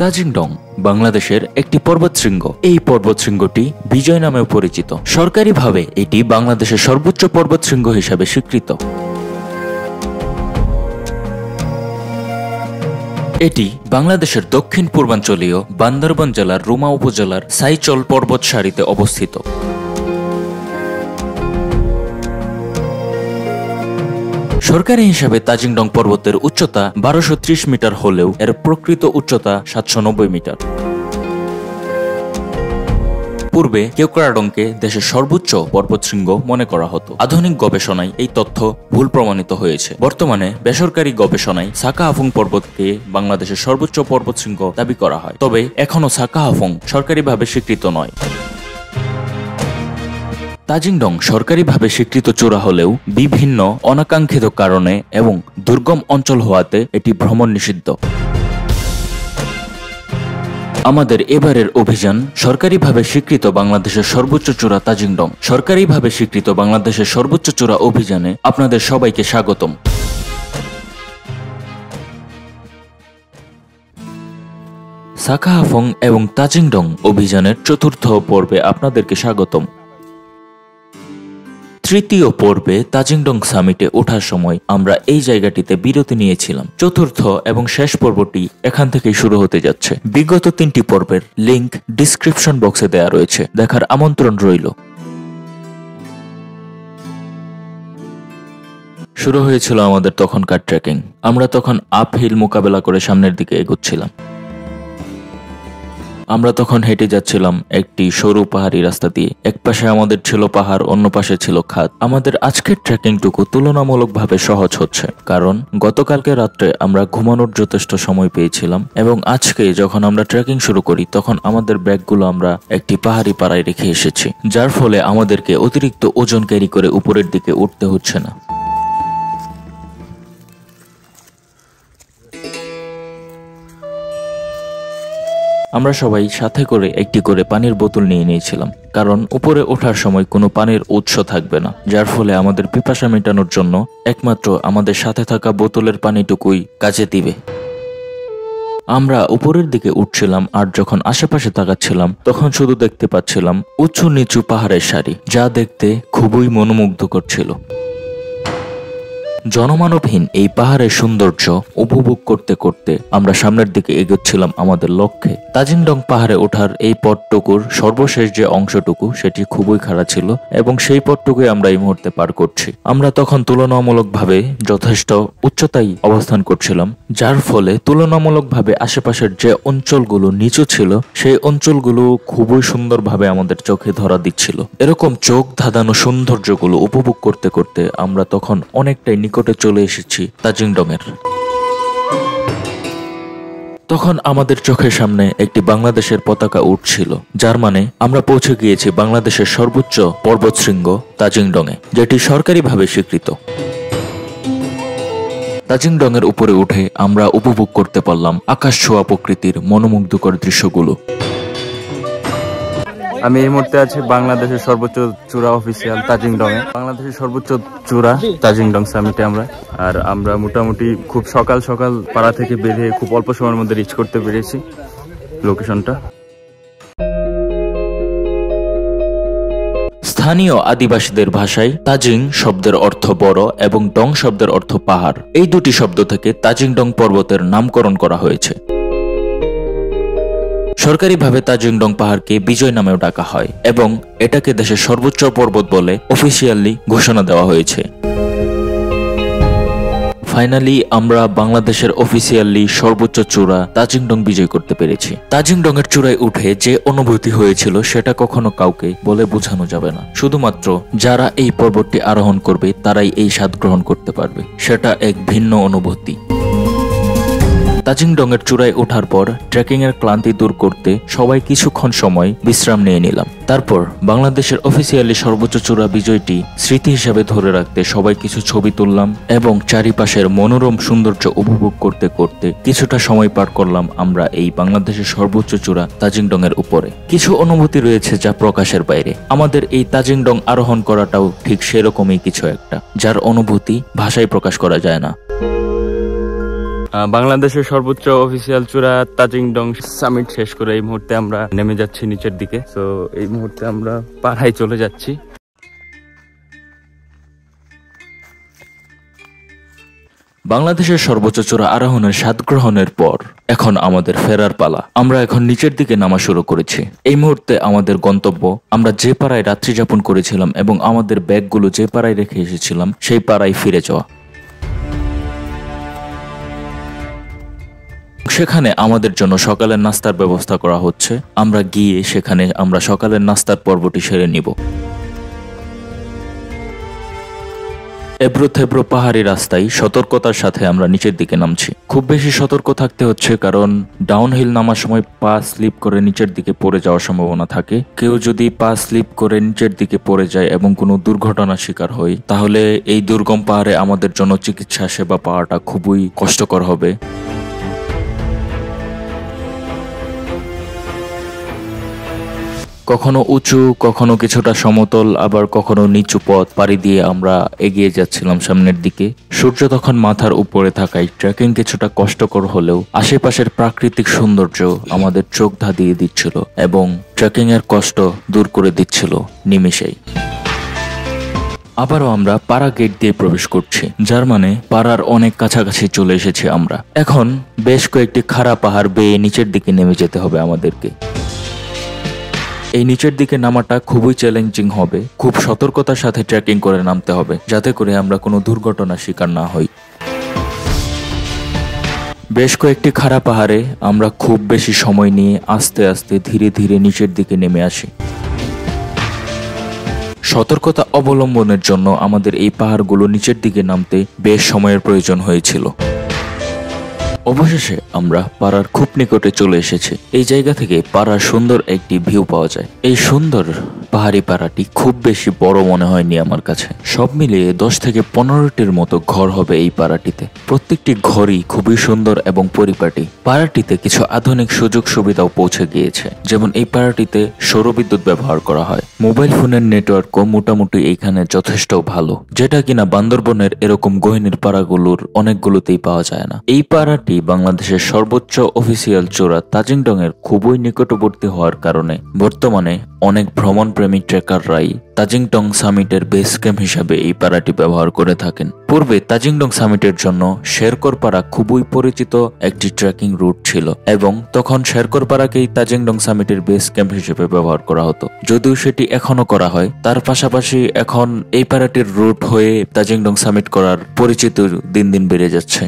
তাজিংডং বাংলাদেশের একটি পর্বতশৃঙ্গ। এই পর্বতশৃঙ্গটি বিজয় নামেও পরিচিত। সরকারিভাবে এটি বাংলাদেশের সর্বোচ্চ পর্বতশৃঙ্গ হিসাবে স্বীকৃত। এটি বাংলাদেশের দক্ষিণ পূর্বাঞ্চলীয় বান্দরবান জেলার রুমা উপজেলার সাইচল পর্বত সারিতে অবস্থিত। সরকারি হিসাবে তাজিংডং পর্বতের উচ্চতা 1230 মিটার হলেও এর প্রকৃত উচ্চতা 790 মিটার। পূর্বে কেওক্রাডংকে দেশের সর্বোচ্চ পর্বতশৃঙ্গ মনে করা হতো। আধুনিক গবেষণায় এই তথ্য ভুল প্রমাণিত হয়েছে। বর্তমানে বেসরকারি গবেষণায় সাকাহাফুং পর্বতকে বাংলাদেশের সর্বোচ্চ পর্বতশৃঙ্গ দাবি করা হয়, তবে এখনও সাকাহাফুং সরকারিভাবে স্বীকৃত নয়। তাজিংডং সরকারিভাবে স্বীকৃত চূড়া হলেও বিভিন্ন অনাকাঙ্ক্ষিত কারণে এবং দুর্গম অঞ্চল হওয়াতে এটি ভ্রমণ নিষিদ্ধ। আমাদের এবারের অভিযান সরকারিভাবে স্বীকৃত বাংলাদেশের সর্বোচ্চ চূড়া তাজিংডং। সরকারিভাবে স্বীকৃত বাংলাদেশের সর্বোচ্চ চূড়া অভিযানে আপনাদের সবাইকে স্বাগতম। সাকাহাফুং এবং তাজিংডং অভিযানের চতুর্থ পর্বে আপনাদেরকে স্বাগতম। তৃতীয় পর্বে তাজিংডং সামিটে ওঠার সময় আমরা এই জায়গাটিতে বিরতি নিয়েছিলাম। চতুর্থ এবং শেষ পর্বটি এখান থেকেই শুরু হতে যাচ্ছে। বিগত 3টি পর্বের লিংক ডিসক্রিপশন বক্সে দেয়া রয়েছে, দেখার আমন্ত্রণ রইল। শুরু হয়েছিল আমাদের তখনকার ট্রেকিং। আমরা তখন আপহিল মোকাবেলা করে সামনের দিকে এগোচ্ছিলাম। আমরা তখন হেঁটে যাচ্ছিলাম একটি সরু পাহাড়ি রাস্তা দিয়ে। এক পাশে আমাদের ছিল পাহাড়, অন্য পাশে ছিল খাদ। আমাদের আজকের ট্রেকিংটুকু তুলনামূলকভাবে সহজ হচ্ছে, কারণ গতকালকে রাত্রে আমরা ঘুমানোর যথেষ্ট সময় পেয়েছিলাম এবং আজকে যখন আমরা ট্রেকিং শুরু করি তখন আমাদের ব্যাগগুলো আমরা একটি পাহাড়ি পাড়ায় রেখে এসেছি, যার ফলে আমাদেরকে অতিরিক্ত ওজন ক্যারি করে উপরের দিকে উঠতে হচ্ছে না। আমরা সবাই সাথে করে একটি করে পানির বোতল নিয়ে নিয়েছিলাম, কারণ উপরে ওঠার সময় কোনো পানির উৎস থাকবে না, যার ফলে আমাদের পিপাসা মেটানোর জন্য একমাত্র আমাদের সাথে থাকা বোতলের পানিটুকুই কাজে দিবে। আমরা উপরের দিকে উঠছিলাম আর যখন আশেপাশে তাকাচ্ছিলাম তখন শুধু দেখতে পাচ্ছিলাম উঁচু নিচু পাহাড়ের সারি, যা দেখতে খুবই মনোমুগ্ধকর ছিল। জনমানবহীন এই পাহাড়ের সৌন্দর্য উপভোগ করতে করতে আমরা সামনের দিকে এগোচ্ছিলাম আমাদের লক্ষ্যে। তাজিংডং পাহাড়ে ওঠার এই পথটুকুর সর্বশেষ যে অংশটুকু সেটি খুবই খাড়া ছিল এবং সেই পথটুকুই আমরা এই মুহূর্তে পার করছি। আমরা তখন তুলনামূলকভাবে যথেষ্ট উচ্চতায় অবস্থান করছিলাম, যার ফলে তুলনামূলকভাবে আশেপাশের যে অঞ্চলগুলো নিচু ছিল সেই অঞ্চলগুলো খুবই সুন্দরভাবে আমাদের চোখে ধরা দিচ্ছিল। এরকম চোখ ধাঁধানো সৌন্দর্যগুলো উপভোগ করতে করতে আমরা তখন অনেকটাই নিকটে চলে এসেছি তাজিংডং এর। তখন আমাদের চোখের সামনে একটি বাংলাদেশের পতাকা উঠছিল, যার মানে আমরা পৌঁছে গিয়েছি বাংলাদেশের সর্বোচ্চ পর্বতশৃঙ্গ তাজিংডং এ, যেটি সরকারিভাবে স্বীকৃত। তাজিংডং এর উপরে উঠে আমরা উপভোগ করতে পারলাম আকাশ ছোঁয়া প্রকৃতির মনোমুগ্ধকর দৃশ্যগুলো। আমি এই মুহূর্তে আছি বাংলাদেশের সর্বোচ্চ চূড়া অফিসিয়াল তাজিংডং এ। বাংলাদেশের সর্বোচ্চ চূড়া তাজিংডং সামিটে আমরা মোটামুটি খুব সকাল সকাল পাড়া থেকে বেরিয়ে খুব অল্প সময়ের মধ্যে রিচ করতে পেরেছি লোকেশনটা। স্থানীয় আদিবাসীদের ভাষায় তাজিং শব্দের অর্থ বড় এবং ডং শব্দের অর্থ পাহাড়। এই দুটি শব্দ থেকে তাজিংডং পর্বতের নামকরণ করা হয়েছে। সরকারিভাবে তাজিংডং পাহাড়কে বিজয় নামেও ডাকা হয় এবং এটাকে দেশের সর্বোচ্চ পর্বত বলে অফিসিয়ালি ঘোষণা দেওয়া হয়েছে। ফাইনালি আমরা বাংলাদেশের অফিসিয়ালি সর্বোচ্চ চূড়া তাজিংডং বিজয় করতে পেরেছি। তাজিংডং এর চূড়ায় উঠে যে অনুভূতি হয়েছিল সেটা কখনো কাউকে বলে বোঝানো যাবে না। শুধুমাত্র যারা এই পর্বতটি আরোহণ করবে তারাই এই স্বাদ গ্রহণ করতে পারবে। সেটা এক ভিন্ন অনুভূতি। তাজিংডং এর চূড়ায় ওঠার পর ট্রেকিং এর ক্লান্তি দূর করতে সবাই কিছুক্ষণ সময় বিশ্রাম নিয়ে নিলাম। তারপর বাংলাদেশের অফিসিয়ালি সর্বোচ্চ চূড়া বিজয়টি স্মৃতি হিসাবে ধরে রাখতে সবাই কিছু ছবি তুললাম এবং চারিপাশের মনোরম সৌন্দর্য উপভোগ করতে করতে কিছুটা সময় পার করলাম আমরা এই বাংলাদেশের সর্বোচ্চ চূড়া তাজিংডং এর উপরে। কিছু অনুভূতি রয়েছে যা প্রকাশের বাইরে। আমাদের এই তাজিংডং আরোহণ করাটাও ঠিক সেরকমই কিছু একটা, যার অনুভূতি ভাষায় প্রকাশ করা যায় না। বাংলাদেশের সর্বোচ্চ অফিসিয়াল চূড়া তাজিংডং সামিট শেষ করে এই মুহূর্তে আমরা নেমে যাচ্ছি নিচের দিকে। তো এই মুহূর্তে আমরা পাহাড়ে চলে যাচ্ছি। বাংলাদেশের সর্বোচ্চ চূড়া আরোহণের স্বাদ গ্রহণের পর এখন আমাদের ফেরার পালা। আমরা এখন নিচের দিকে নামা শুরু করেছি। এই মুহূর্তে আমাদের গন্তব্য, আমরা যে পাড়ায় রাত্রি যাপন করেছিলাম এবং আমাদের ব্যাগগুলো যে পাড়ায় রেখে এসেছিলাম সেই পাড়ায় ফিরে যাওয়া। সেখানে আমাদের জন্য সকালের নাস্তার ব্যবস্থা করা হচ্ছে। আমরা গিয়ে সেখানে আমরা সকালের নাস্তার পর্বটি সেরে নিব। এবড়ো থেবড়ো পাহাড়ি রাস্তায় সতর্কতার সাথে আমরা নিচের দিকে নামছি। খুব বেশি সতর্ক থাকতে হচ্ছে, কারণ ডাউনহিল নামার সময় পা স্লিপ করে নিচের দিকে পড়ে যাওয়ার সম্ভাবনা থাকে। কেউ যদি পা স্লিপ করে নিচের দিকে পড়ে যায় এবং কোনো দুর্ঘটনার শিকার হয়, তাহলে এই দুর্গম পাহাড়ে আমাদের জন্য চিকিৎসা সেবা পাওয়াটা খুবই কষ্টকর হবে। কখনো উঁচু, কখনো কিছুটা সমতল, আবার কখনো নিচু পথ পাড়ি দিয়ে আমরা এগিয়ে যাচ্ছিলাম সামনের দিকে। সূর্য তখন মাথার উপরে থাকায় ট্রেকিং কিছুটা কষ্টকর হলেও আশেপাশের প্রাকৃতিক সৌন্দর্য আমাদের চোখ ধাঁধিয়ে দিচ্ছিল এবং ট্রেকিং এর কষ্ট দূর করে দিচ্ছিল নিমেষেই। আবারও আমরা পাড়া গেট দিয়ে প্রবেশ করছি, যার মানে পাড়ার অনেক কাছাকাছি চলে এসেছি আমরা। এখন বেশ কয়েকটি খাড়া পাহাড় বেয়ে নিচের দিকে নেমে যেতে হবে আমাদেরকে। এই নিচের দিকে নামাটা খুবই চ্যালেঞ্জিং হবে। খুব সতর্কতার সাথে ট্রেকিং করে নামতে হবে, যাতে করে আমরা কোনো দুর্ঘটনার শিকার না হই। বেশ কয়েকটি খাড়া পাহাড়ে আমরা খুব বেশি সময় নিয়ে আস্তে আস্তে ধীরে ধীরে নিচের দিকে নেমে আসি। সতর্কতা অবলম্বনের জন্য আমাদের এই পাহাড়গুলো নিচের দিকে নামতে বেশ সময়ের প্রয়োজন হয়েছিল। অবশেষে আমরা পাড়ার খুব নিকটে চলে এসেছি। এই জায়গা থেকে পাড়ার সুন্দর একটি ভিউ পাওয়া যায়। এই সুন্দর পাহাড়ি পাড়াটি খুব বেশি বড় মনে হয়নি আমার কাছে। সব মিলিয়ে 10 থেকে 15টির মতো ঘর হবে এই পাড়াটিতে। প্রত্যেকটি ঘরই খুবই সুন্দর এবং পরিপাটি। পাড়াটিতে কিছু আধুনিক সুযোগ সুবিধাও পৌঁছে গিয়েছে, যেমন এই পাড়াটিতে সৌরবিদ্যুৎ ব্যবহার করা হয়। মোবাইল ফোনের নেটওয়ার্কও মোটামুটি এইখানে যথেষ্ট ভালো, যেটা কিনা বান্দরবনের এরকম গহীনের পাড়াগুলোর অনেকগুলোতেই পাওয়া যায় না। এই পাড়াটি বাংলাদেশের সর্বোচ্চ অফিসিয়াল চূড়া তাজিংডং এর খুবই নিকটবর্তী হওয়ার কারণে বর্তমানে অনেক ভ্রমণপ্রেমী ট্রেকাররাই তাজিংডং সামিটের বেস ক্যাম্প হিসাবে এই পাড়াটি ব্যবহার করে থাকেন। পূর্বে তাজিংডং সামিটের জন্য শেরকর পাড়া খুবই পরিচিত একটি ট্রেকিং রুট ছিল এবং তখন শেরকর পাড়াকেই তাজিংডং সামিটের বেস ক্যাম্প হিসেবে ব্যবহার করা হতো। যদিও সেটি এখনো করা হয়, তার পাশাপাশি এখন এই পাড়াটির রুট হয়ে তাজিংডং সামিট করার পরিচিত দিন দিন বেড়ে যাচ্ছে।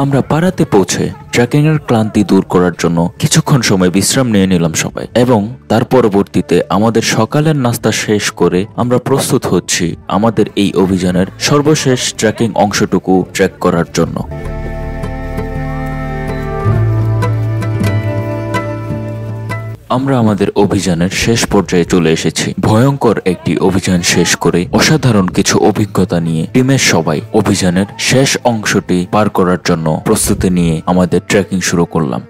আমরা পাড়াতে পৌঁছে ট্রেকিং এর ক্লান্তি দূর করার জন্য কিছুক্ষণ সময় বিশ্রাম নিয়ে নিলাম সবাই, এবং তার পরবর্তীতে আমাদের সকালের নাস্তা শেষ করে আমরা প্রস্তুত হচ্ছি আমাদের এই অভিযানের সর্বশেষ ট্রেকিং অংশটুকু ট্রেক করার জন্য। আমরা আমাদের অভিযানের শেষ পর্যায়ে চলে এসেছি। ভয়ঙ্কর একটি অভিযান শেষ করে অসাধারণ কিছু অভিজ্ঞতা নিয়ে টিমের সবাই অভিযানের শেষ অংশটি পার করার জন্য প্রস্তুতি নিয়ে আমাদের ট্রেকিং শুরু করলাম।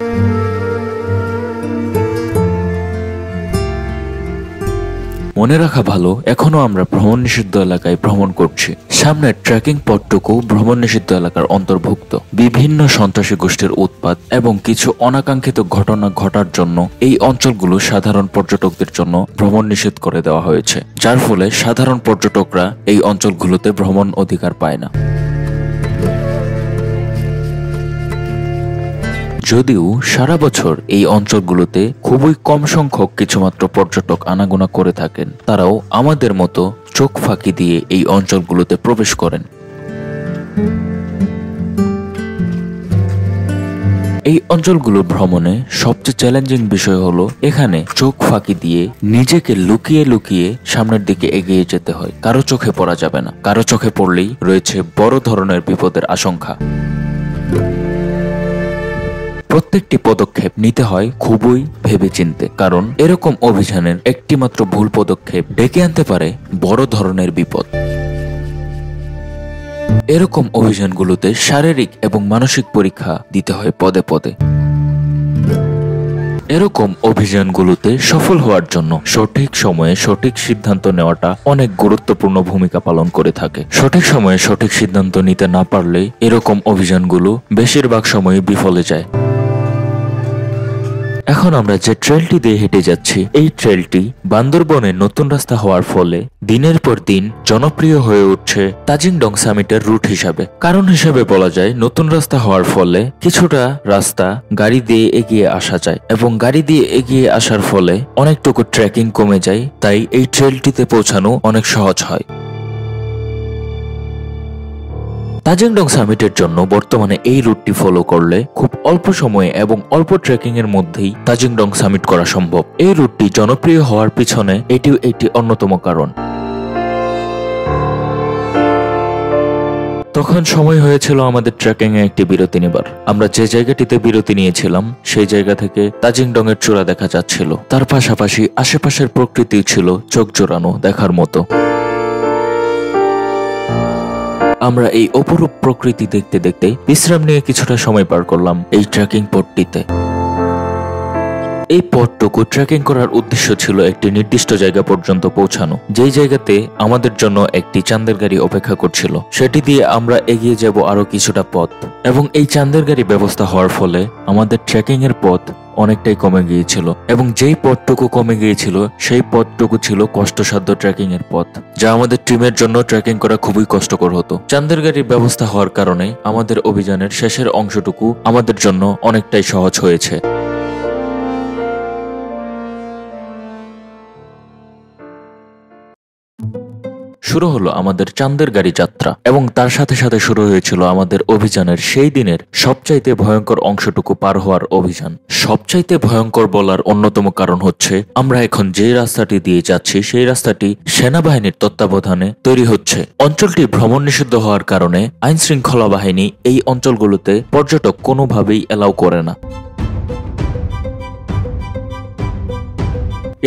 মনে রাখা ভালো, এখনো আমরা ভ্রমণ নিষিদ্ধ এলাকায় ভ্রমণ করছি। সামনের ট্রেকিং পথটুকু ভ্রমণ নিষিদ্ধ এলাকার অন্তর্ভুক্ত। বিভিন্ন সন্ত্রাসী গোষ্ঠীর উৎপাত এবং কিছু অনাকাঙ্ক্ষিত ঘটনা ঘটার জন্য এই অঞ্চলগুলো সাধারণ পর্যটকদের জন্য ভ্রমণ নিষেধ করে দেওয়া হয়েছে, যার ফলে সাধারণ পর্যটকরা এই অঞ্চলগুলোতে ভ্রমণ অধিকার পায় না। যদিও সারা বছর এই অঞ্চলগুলোতে খুবই কম সংখ্যক কিছুমাত্র পর্যটক আনাগোনা করে থাকেন, তারাও আমাদের মতো চোখ ফাঁকি দিয়ে এই অঞ্চলগুলোতে প্রবেশ করেন। এই অঞ্চলগুলো ভ্রমণে সবচেয়ে চ্যালেঞ্জিং বিষয় হলো এখানে চোখ ফাঁকি দিয়ে নিজেকে লুকিয়ে লুকিয়ে সামনের দিকে এগিয়ে যেতে হয়। কারো চোখে পড়া যাবে না, কারো চোখে পড়লেই রয়েছে বড় ধরনের বিপদের আশঙ্কা। প্রত্যেকটি পদক্ষেপ নিতে হয় খুবই ভেবেচিন্তে, কারণ এরকম অভিযানের একটিমাত্র ভুল পদক্ষেপ ডেকে আনতে পারে বড় ধরনের বিপদ। এরকম অভিযানগুলোতে শারীরিক এবং মানসিক পরীক্ষা দিতে হয় পদে পদে। এরকম অভিযানগুলোতে সফল হওয়ার জন্য সঠিক সময়ে সঠিক সিদ্ধান্ত নেওয়াটা অনেক গুরুত্বপূর্ণ ভূমিকা পালন করে থাকে। সঠিক সময়ে সঠিক সিদ্ধান্ত নিতে না পারলে এরকম অভিযানগুলো বেশিরভাগ সময় বিফলে যায়। এখন আমরা যে ট্রেলটি দিয়ে হেঁটে যাচ্ছি, এই ট্রেলটি বান্দরবনে নতুন রাস্তা হওয়ার ফলে দিনের পর দিন জনপ্রিয় হয়ে উঠছে তাজিংডং সামিটের রুট হিসাবে। কারণ হিসেবে বলা যায়, নতুন রাস্তা হওয়ার ফলে কিছুটা রাস্তা গাড়ি দিয়ে এগিয়ে আসা যায় এবং গাড়ি দিয়ে এগিয়ে আসার ফলে অনেকটুকু ট্রেকিং কমে যায়, তাই এই ট্রেলটিতে পৌঁছানো অনেক সহজ হয়। তাজিংডং সামিটের জন্য বর্তমানে এই রুটটি ফলো করলে খুব অল্প সময়ে এবং অল্প ট্রেকিং এর মধ্যেই তাজিংডং সামিট করা সম্ভব। এই রুটটি জনপ্রিয় হওয়ার পিছনে এটিও একটি অন্যতম কারণ। তখন সময় হয়েছিল আমাদের ট্রেকিং এ একটি বিরতি নেবার। আমরা যে জায়গাটিতে বিরতি নিয়েছিলাম সেই জায়গা থেকে তাজিংডং এর চূড়া দেখা যাচ্ছিল। তার পাশাপাশি আশেপাশের প্রকৃতিও ছিল চোখ জোড়ানো দেখার মতো। আমরা এই অপরূপ প্রকৃতি দেখতে দেখতে বিশ্রাম নিয়ে কিছুটা সময় পার করলাম এই ট্রেকিং পথটিতে। এই পথটুকু ট্রেকিং করার উদ্দেশ্য ছিল একটি নির্দিষ্ট জায়গা পর্যন্ত পৌঁছানো, যেই জায়গাতে আমাদের জন্য একটি চাঁদের গাড়ি অপেক্ষা করছিল। সেটি দিয়ে আমরা এগিয়ে যাব আরো কিছুটা পথ, এবং এই চাঁদের গাড়ি ব্যবস্থা হওয়ার ফলে আমাদের ট্রেকিং এর পথ অনেকটাই কমে গিয়েছিল, এবং যেই পথটুকু কমে গিয়েছিল সেই পথটুকু ছিল কষ্টসাধ্য ট্রেকিং এর পথ, যা আমাদের টিমের জন্য ট্রেকিং করা খুবই কষ্টকর হতো। চাঁদের গাড়ির ব্যবস্থা হওয়ার কারণে আমাদের অভিযানের শেষের অংশটুকু আমাদের জন্য অনেকটাই সহজ হয়েছে। শুরু হলো আমাদের চাঁদের গাড়ি যাত্রা, এবং তার সাথে সাথে শুরু হয়েছিল আমাদের অভিযানের সেই দিনের সবচাইতে ভয়ঙ্কর অংশটুকু পার হওয়ার অভিযান। সবচাইতে ভয়ঙ্কর বলার অন্যতম কারণ হচ্ছে, আমরা এখন যে রাস্তাটি দিয়ে যাচ্ছি সেই রাস্তাটি সেনাবাহিনীর তত্ত্বাবধানে তৈরি হচ্ছে। অঞ্চলটি ভ্রমণ নিষিদ্ধ হওয়ার কারণে আইন শৃঙ্খলা বাহিনী এই অঞ্চলগুলোতে পর্যটক কোনোভাবেই এলাও করে না।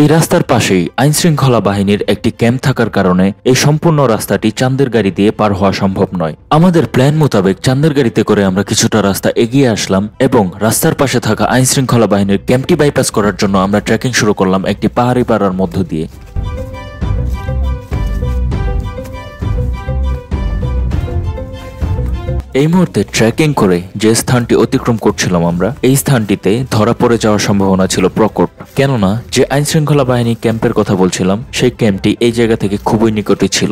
এই রাস্তার পাশেই আইন শৃঙ্খলা বাহিনীর একটি ক্যাম্প থাকার কারণে এই সম্পূর্ণ রাস্তাটি চাঁদের গাড়ি দিয়ে পার হওয়া সম্ভব নয়। আমাদের প্ল্যান মোতাবেক চাঁদের গাড়িতে করে আমরা কিছুটা রাস্তা এগিয়ে আসলাম, এবং রাস্তার পাশে থাকা আইন শৃঙ্খলা বাহিনীর ক্যাম্পটি বাইপাস করার জন্য আমরা ট্রেকিং শুরু করলাম একটি পাহাড়ি পাড়ার মধ্য দিয়ে। এই মুহূর্তে ট্রেকিং করে যে স্থানটি অতিক্রম করছিলাম আমরা, এই স্থানটিতে ধরা পড়ে যাওয়ার সম্ভাবনা ছিল প্রকট। কেননা যে আইন শৃঙ্খলা বাহিনী ক্যাম্পের কথা বলছিলাম সেই ক্যাম্পটি এই জায়গা থেকে খুবই নিকটে ছিল।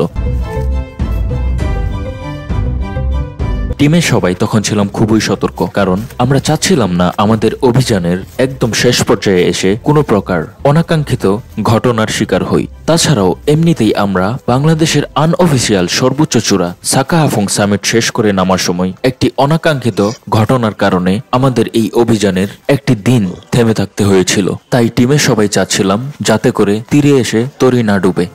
টিমের সবাই তখন ছিলাম খুবই সতর্ক, কারণ আমরা চাচ্ছিলাম না আমাদের অভিযানের একদম শেষ পর্যায়ে এসে কোনো প্রকার অনাকাঙ্ক্ষিত ঘটনার শিকার হই। তাছাড়াও এমনিতেই আমরা বাংলাদেশের আনঅফিসিয়াল সর্বোচ্চ চূড়া সাকাহাফং সামিট শেষ করে নামার সময় একটি অনাকাঙ্ক্ষিত ঘটনার কারণে আমাদের এই অভিযানের একটি দিন থেমে থাকতে হয়েছিল। তাই টিমের সবাই চাচ্ছিলাম যাতে করে তীরে এসে তরি না ডুবে।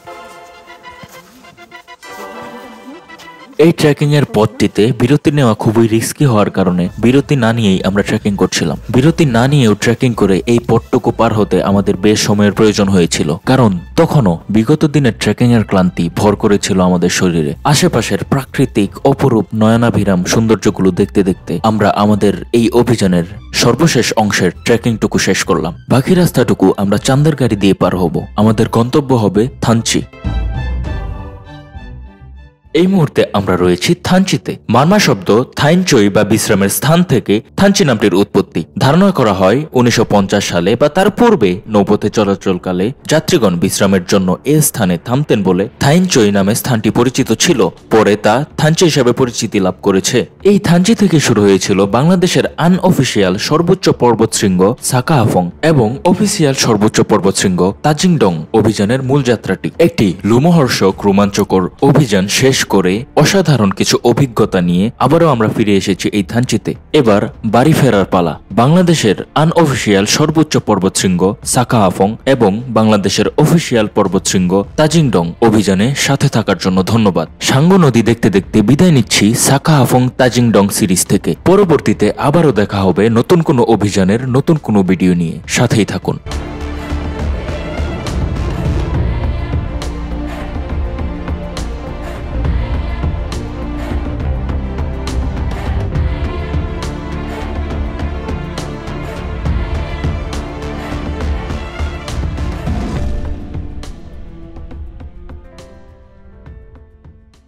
এই ট্রেকিং এর পথটিতে বিরতি নেওয়া খুবই রিস্কি হওয়ার কারণে বিরতি না নিয়েই আমরা ট্রেকিং করছিলাম। বিরতি না নিয়েও ট্রেকিং করে এই পথটুকু পার হতে আমাদের বেশ সময়ের প্রয়োজন হয়েছিল, কারণ তখনও বিগত দিনের ট্রেকিং এর ক্লান্তি ভর করেছিল আমাদের শরীরে। আশেপাশের প্রাকৃতিক অপরূপ নয়নাভিরাম সৌন্দর্যগুলো দেখতে দেখতে আমরা আমাদের এই অভিযানের সর্বশেষ অংশের ট্রেকিংটুকু শেষ করলাম। বাকি রাস্তাটুকু আমরা চাঁদের গাড়ি দিয়ে পার হব। আমাদের গন্তব্য হবে থানচি। এই মুহূর্তে আমরা রয়েছি থানচিতে। মারমা শব্দ থাইনচই বা বিশ্রামের স্থান থেকে থানচি নামটির উৎপত্তি। ধারণা করা হয় 1950 সালে বা তার পূর্বে নৌপথে চলাচলকালে যাত্রীগণ বিশ্রামের জন্য এ স্থানে থামতেন বলে থাইনচই নামে স্থানটি পরিচিত ছিল। পরে তা থানচি হিসেবে পরিচিতি লাভ করেছে। এই থানচি থেকে শুরু হয়েছিল বাংলাদেশের আনঅফিসিয়াল সর্বোচ্চ পর্বতশৃঙ্গ সাকাহাফং এবং অফিসিয়াল সর্বোচ্চ পর্বতশৃঙ্গ তাজিংডং অভিযানের মূল যাত্রাটি। একটি লোমহর্ষক রোমাঞ্চকর অভিযান শেষ করে অসাধারণ কিছু অভিজ্ঞতা নিয়ে আবারও আমরা ফিরে এসেছি এই থানচিতে। এবার বাড়ি ফেরার পালা। বাংলাদেশের আনঅফিসিয়াল সর্বোচ্চ পর্বতশৃঙ্গ সাকাহাফং এবং বাংলাদেশের অফিসিয়াল পর্বতশৃঙ্গ তাজিংডং অভিযানে সাথে থাকার জন্য ধন্যবাদ। সাঙ্গু নদী দেখতে দেখতে বিদায় নিচ্ছি সাকাহাফং তাজিংডং সিরিজ থেকে। পরবর্তীতে আবারও দেখা হবে নতুন কোনো অভিযানের নতুন কোনো ভিডিও নিয়ে। সাথেই থাকুন।